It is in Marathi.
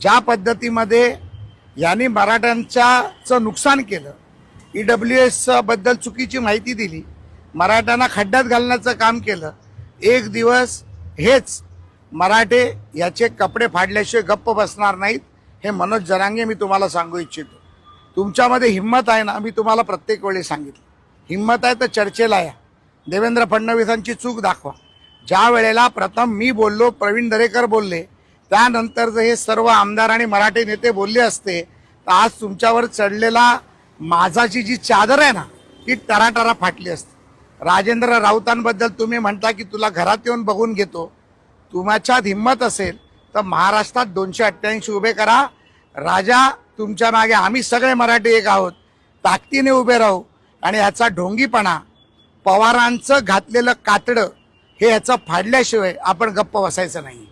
ज्या पद्धतीमध्ये यांनी मराठ्यांचं नुकसान केलं, EWS बद्दल चुकीची माहिती दिली, मराठ्यांना खड्ड्यात घालण्याचं काम केलं, एक दिवस हेच मराठे याचे कपडे फाडल्याशिवाय गप्प बसणार नाहीत. हे मनोज जरांगे मी तुम्हाला सांगू इच्छितो. तुमच्यामध्ये हिंमत आहे ना, मी तुम्हाला प्रत्येक वेळी सांगितलं, हिंमत आहे तर चर्चेला या. देवेंद्र फडणवीसांची चूक दाखवा. ज्या वेळेला प्रथम मी बोललो, प्रवीण दरेकर बोलले, त्यानंतर जर हे सर्व आमदार आणि मराठी नेते बोलले असते तर आज तुमच्यावर चढलेला माझाची जी चादर आहे ना ती टराटरा फाटली असते. राजेंद्र राऊतांबद्दल तुम्ही म्हणता की तुला घरात येऊन बघून घेतो. तुमच्यात हिंमत असेल तर महाराष्ट्रात 288 उभे करा. राजा तुमच्या मागे, आम्ही सगळे मराठी एक आहोत. ताकदीने उभे राहू आणि ह्याचा ढोंगीपणा, पवारांचं घातलेलं कातडं हे ह्याचं फाडल्याशिवाय आपण गप्प बसायचं नाही.